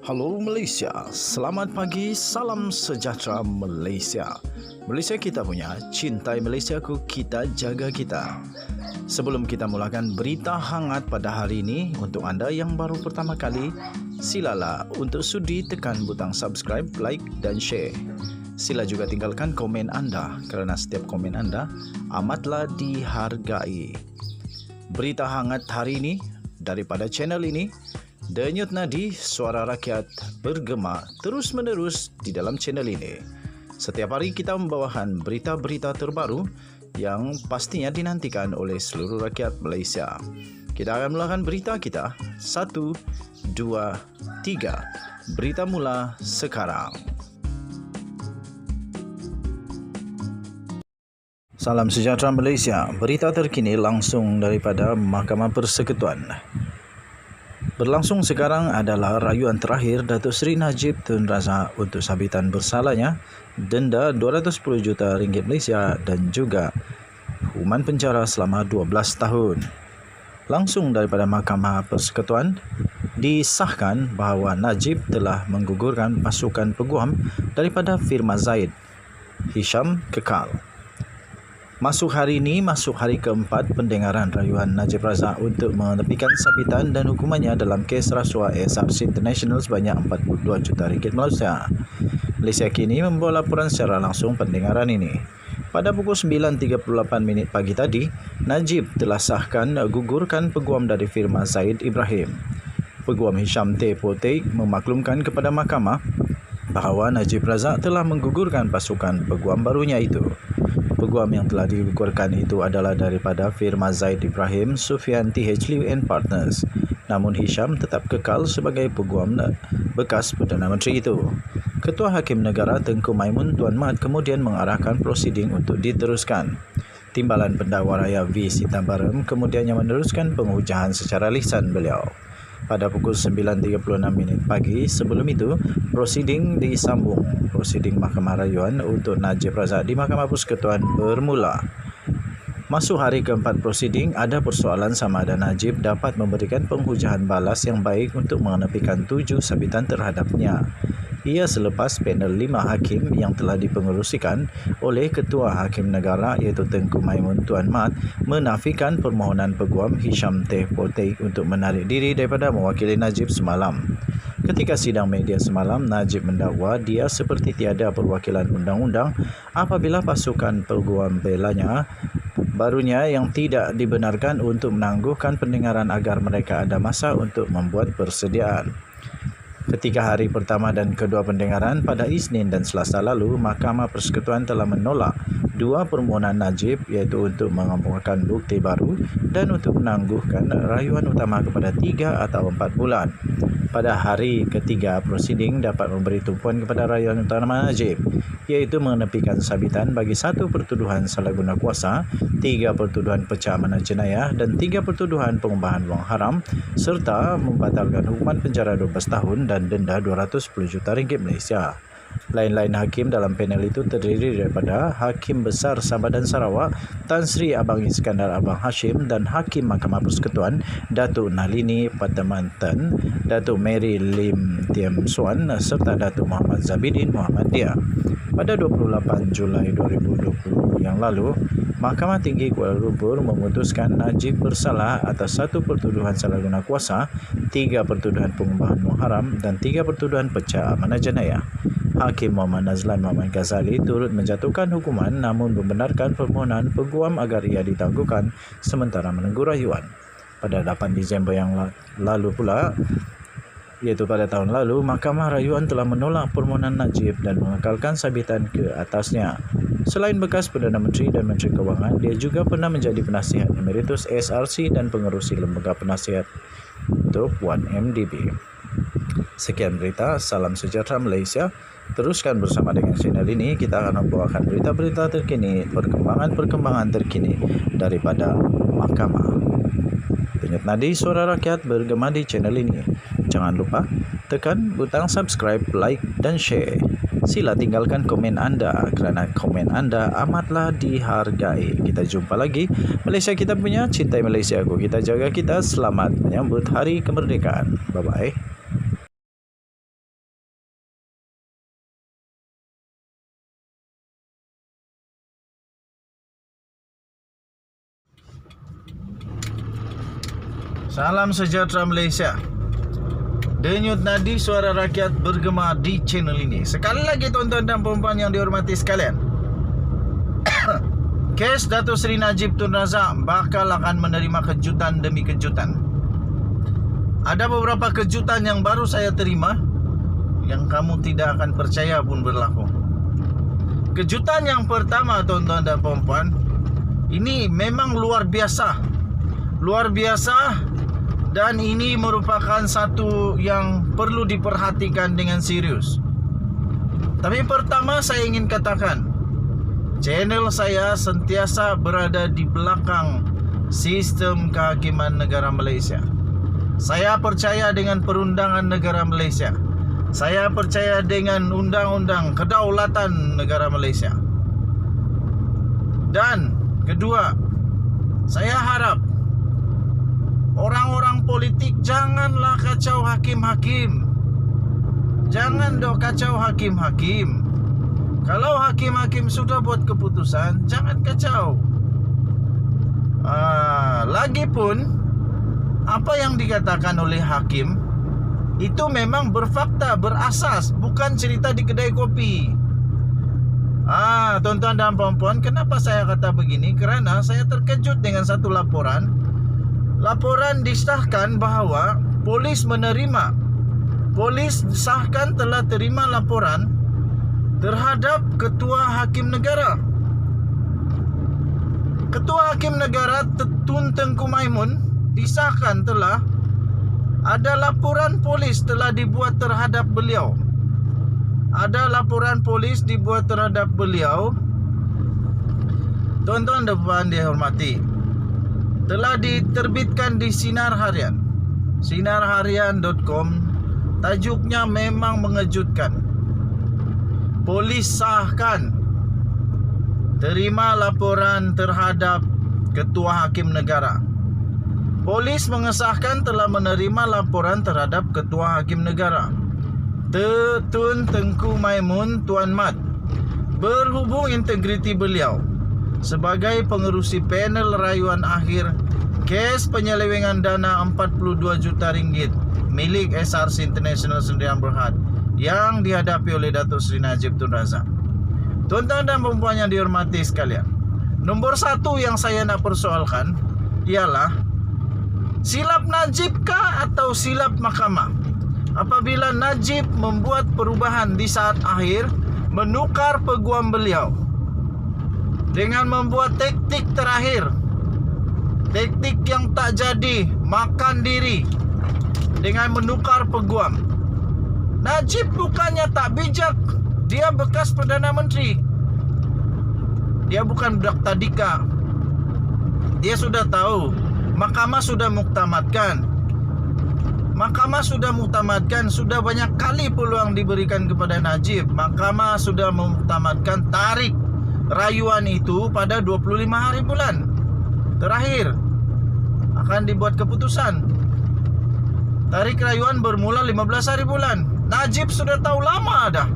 Halo Malaysia, selamat pagi, salam sejahtera Malaysia. Malaysia kita punya, cintai Malaysiaku, kita jaga kita. Sebelum kita mulakan berita hangat pada hari ini, untuk anda yang baru pertama kali, silalah untuk sudi tekan butang subscribe, like dan share. Sila juga tinggalkan komen anda kerana setiap komen anda amatlah dihargai. Berita hangat hari ini daripada channel ini, Denyut nadi suara rakyat bergema terus-menerus di dalam channel ini. Setiap hari kita membawakan berita-berita terbaru yang pastinya dinantikan oleh seluruh rakyat Malaysia. Kita akan mulakan berita kita. 1, 2, 3. Berita mula sekarang. Salam sejahtera Malaysia. Berita terkini langsung daripada Mahkamah Persekutuan. Berlangsung sekarang adalah rayuan terakhir Datuk Seri Najib Tun Razak untuk sabitan bersalahnya, denda RM210 juta Malaysia dan juga hukuman penjara selama 12 tahun. Langsung daripada Mahkamah Persekutuan, disahkan bahawa Najib telah menggugurkan pasukan peguam daripada firma Zaid Hisham kekal. Masuk hari ini, masuk hari keempat pendengaran rayuan Najib Razak untuk menepikan sabitan dan hukumannya dalam kes rasuah SRC International sebanyak RM42 juta Malaysia. Malaysia kini membawa laporan secara langsung pendengaran ini. Pada pukul 9.38 pagi tadi, Najib telah sahkan gugurkan peguam dari firma Zaid Ibrahim. Peguam Hisham T. Potek memaklumkan kepada mahkamah bahawa Najib Razak telah menggugurkan pasukan peguam barunya itu. Peguam yang telah digugurkan itu adalah daripada firma Zaid Ibrahim Sufyan TH Liu and Partners. Namun Hisham tetap kekal sebagai peguam bekas Perdana Menteri itu. Ketua Hakim Negara Tengku Maimun Tuan Mat kemudian mengarahkan prosiding untuk diteruskan. Timbalan Pendakwa Raya V. Sitabaram kemudiannya meneruskan penghujaan secara lisan beliau. Pada pukul 9.36 pagi sebelum itu, prosiding disambung. Prosiding Mahkamah Rayuan untuk Najib Razak di Mahkamah Persekutuan bermula. Masuk hari keempat prosiding, ada persoalan sama ada Najib dapat memberikan penghujaan balas yang baik untuk menepikan 7 sabitan terhadapnya. Ia selepas panel 5 hakim yang telah dipengerusikan oleh Ketua Hakim Negara iaitu Tengku Maimun Tuan Mat menafikan permohonan peguam Hisham T. Potek untuk menarik diri daripada mewakili Najib semalam. Ketika sidang media semalam, Najib mendakwa dia seperti tiada perwakilan undang-undang apabila pasukan peguam belanya barunya yang tidak dibenarkan untuk menangguhkan pendengaran agar mereka ada masa untuk membuat persediaan. Ketika hari pertama dan kedua pendengaran pada Isnin dan Selasa lalu, Mahkamah Persekutuan telah menolak 2 permohonan Najib iaitu untuk mengumpulkan bukti baru dan untuk menangguhkan rayuan utama kepada 3 atau 4 bulan. Pada hari ketiga, prosiding dapat memberi tumpuan kepada rayuan utama Najib iaitu menepikan sabitan bagi 1 pertuduhan salah guna kuasa, 3 pertuduhan pecah mana jenayah dan 3 pertuduhan pengubahan wang haram serta membatalkan hukuman penjara 12 tahun dan denda RM210 juta Malaysia. Lain-lain hakim dalam panel itu terdiri daripada Hakim Besar Sabah dan Sarawak Tan Sri Abang Iskandar Abang Hashim dan Hakim Mahkamah Persekutuan Datuk Nalini Patamantan, Datuk Mary Lim Tiem Suan serta Datuk Muhammad Zabidin Muhammad Dia. Pada 28 Julai 2020 yang lalu, Mahkamah Tinggi Kuala Lumpur memutuskan Najib bersalah atas 1 pertuduhan salah guna kuasa, 3 pertuduhan pengubahan wang haram dan 3 pertuduhan pecah amanah jenayah. Hakim Muhammad Nazlan Muhammad Ghazali turut menjatuhkan hukuman namun membenarkan permohonan peguam agar ia ditangguhkan sementara menunggu rayuan. Pada 8 Disember yang lalu pula, iaitu pada tahun lalu, Mahkamah Rayuan telah menolak permohonan Najib dan mengekalkan sabitan ke atasnya. Selain bekas Perdana Menteri dan Menteri Kewangan, dia juga pernah menjadi penasihat emeritus SRC dan pengerusi lembaga penasihat untuk 1MDB. Sekian berita, salam sejahtera Malaysia. Teruskan bersama dengan channel ini, kita akan membawakan berita-berita terkini, perkembangan terkini daripada mahkamah. Denyut nadi suara rakyat bergema di channel ini. Jangan lupa tekan butang subscribe, like dan share. Sila tinggalkan komen anda kerana komen anda amatlah dihargai. Kita jumpa lagi. Malaysia kita punya, cintai Malaysiaku, kita jaga kita. Selamat menyambut hari kemerdekaan. Bye bye. Salam sejahtera Malaysia. Denyut nadi suara rakyat bergema di channel ini. Sekali lagi tuan-tuan dan puan-puan yang dihormati sekalian, kes Datuk Seri Najib Tun Razak bakal akan menerima kejutan demi kejutan. Ada beberapa kejutan yang baru saya terima yang kamu tidak akan percaya pun berlaku. Kejutan yang pertama tuan-tuan dan puan-puan, ini memang luar biasa. Luar biasa, dan ini merupakan satu yang perlu diperhatikan dengan serius. Tapi pertama saya ingin katakan, channel saya sentiasa berada di belakang sistem kehakiman negara Malaysia. Saya percaya dengan perundangan negara Malaysia. Saya percaya dengan undang-undang kedaulatan negara Malaysia. Dan kedua, saya harap orang-orang politik janganlah kacau hakim-hakim. Jangan dok kacau hakim-hakim. Kalau hakim-hakim sudah buat keputusan, jangan kacau. Lagipun, apa yang dikatakan oleh hakim itu memang berfakta, berasas, bukan cerita di kedai kopi. Tuan-tuan dan puan-puan, kenapa saya kata begini? Kerana saya terkejut dengan satu laporan. Laporan disahkan bahawa polis disahkan telah terima laporan terhadap Ketua Hakim Negara. Ketua Hakim Negara Tun Tengku Maimun disahkan telah ada laporan polis telah dibuat terhadap beliau. Ada laporan polis dibuat terhadap beliau. Tuan-tuan dan puan dihormati, telah diterbitkan di Sinar Harian, sinarharian.com. Tajuknya memang mengejutkan. Polis sahkan terima laporan terhadap Ketua Hakim Negara. Polis mengesahkan telah menerima laporan terhadap Ketua Hakim Negara Tun Tengku Maimun Tuan Mat berhubung integriti beliau sebagai pengerusi panel rayuan akhir kes penyelewengan dana 42 juta ringgit milik SRC International Sdn Bhd yang dihadapi oleh Datuk Seri Najib Tun Razak. Tuan-tuan dan puan-puan yang dihormati sekalian, nombor satu yang saya nak persoalkan ialah silap Najib kah atau silap mahkamah? Apabila Najib membuat perubahan di saat akhir, menukar peguam beliau dengan membuat taktik terakhir, taktik yang tak jadi, makan diri dengan menukar peguam. Najib bukannya tak bijak, dia bekas Perdana Menteri. Dia bukan budak tadika. Dia sudah tahu Mahkamah sudah muktamadkan. Mahkamah sudah muktamadkan. Sudah banyak kali peluang diberikan kepada Najib. Mahkamah sudah muktamadkan tarik rayuan itu pada 25 hari bulan terakhir akan dibuat keputusan. Tarik rayuan bermula 15 hari bulan. Najib sudah tahu lama dah.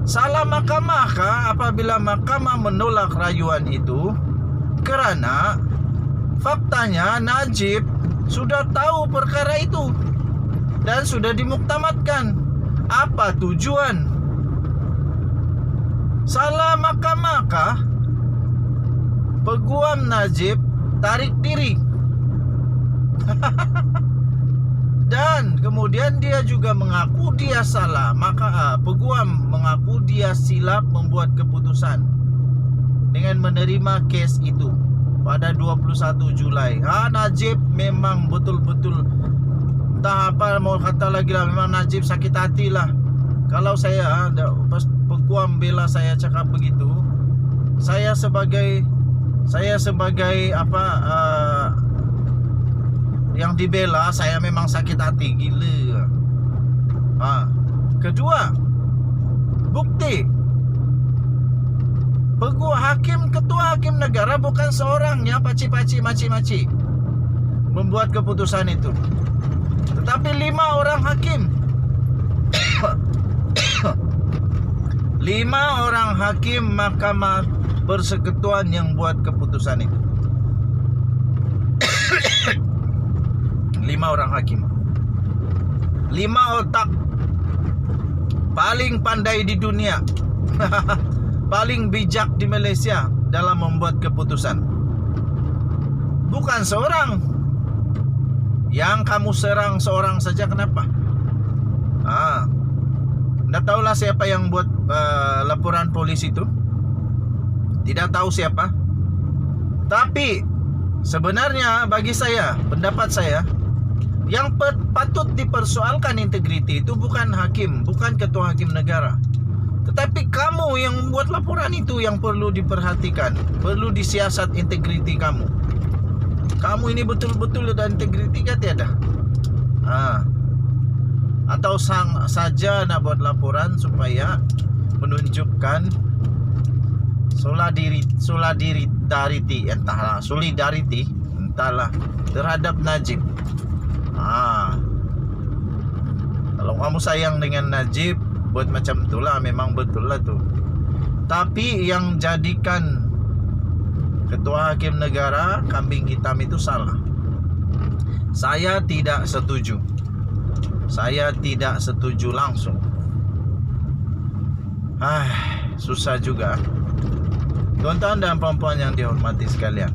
Salah mahkamah kah apabila mahkamah menolak rayuan itu? Kerana faktanya Najib sudah tahu perkara itu dan sudah dimuktamadkan. Apa tujuan? Salah mahkamah kah peguam Najib tarik diri? Dan kemudian dia juga mengaku dia salah. Maka peguam mengaku dia silap membuat keputusan dengan menerima kes itu pada 21 Julai. Najib memang betul-betul entah apa mau kata lagi lah, memang Najib sakit hati lah. Kalau saya pas peguam bela saya cakap begitu, saya sebagai yang dibela, saya memang sakit hati gila. Kedua, bukti Ketua Hakim Negara bukan seorangnya paci-paci maci-maci membuat keputusan itu, tetapi 5 orang hakim. 5 orang hakim Mahkamah Persekutuan yang buat keputusan itu. 5 orang hakim. 5 otak paling pandai di dunia. Paling bijak di Malaysia dalam membuat keputusan. Bukan seorang. Yang kamu serang seorang saja, kenapa? Tidak tahulah siapa yang buat laporan polisi itu. Tidak tahu siapa. Tapi sebenarnya bagi saya, pendapat saya, yang patut dipersoalkan integriti itu bukan hakim, bukan ketua hakim negara, tetapi kamu yang membuat laporan itu yang perlu diperhatikan. Perlu disiasat integriti kamu. Kamu ini betul-betul ada integriti kah tiada? Atau saja nak buat laporan supaya menunjukkan solidarity entahlah terhadap Najib. Kalau kamu sayang dengan Najib, buat macam itulah, memang betul lah tu. Tapi yang jadikan ketua hakim negara kambing hitam itu salah. Saya tidak setuju. Saya tidak setuju langsung. Susah juga. Tuan-tuan dan puan-puan yang dihormati sekalian.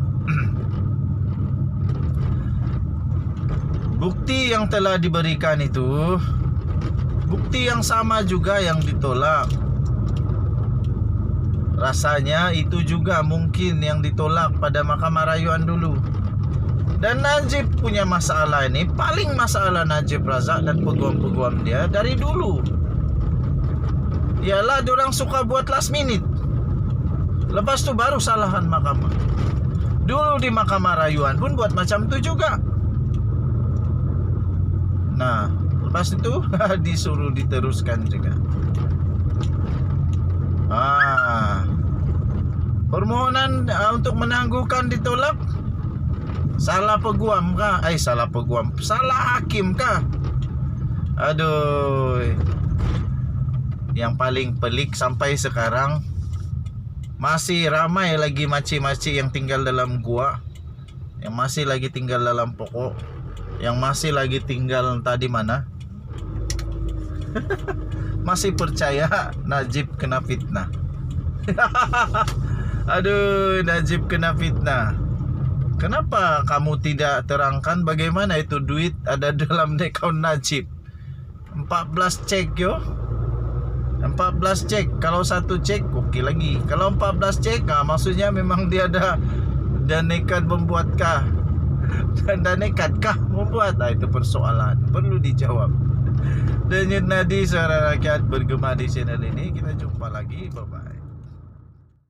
Bukti yang telah diberikan itu bukti yang sama juga yang ditolak. Rasanya itu juga mungkin yang ditolak pada Mahkamah Rayuan dulu. Dan Najib punya masalah ini, paling masalah Najib Razak dan peguam-peguam dia dari dulu ialah diorang suka buat last minute. Lepas tu baru salahan mahkamah. Dulu di Mahkamah Rayuan pun buat macam tu juga. Nah, lepas itu disuruh diteruskan juga. Permohonan untuk menangguhkan ditolak. Salah peguam kah? Salah peguam. Salah hakim kah? Aduh. Yang paling pelik sampai sekarang masih ramai lagi makcik-makcik yang tinggal dalam gua, yang masih lagi tinggal dalam pokok, yang masih lagi tinggal entah di mana. Masih percaya Najib kena fitnah. Aduh, Najib kena fitnah. Kenapa kamu tidak terangkan bagaimana itu duit ada dalam akaun Najib? 14 cek yo. 14 cek. Kalau satu cek okey lagi. Kalau 14 cek, maksudnya memang dia ada dan nekat membuatkah? Dan nekatkah membuat? Itu persoalan perlu dijawab. Dan Nadi, suara rakyat bergema di channel ini. Kita jumpa lagi. Bye bye.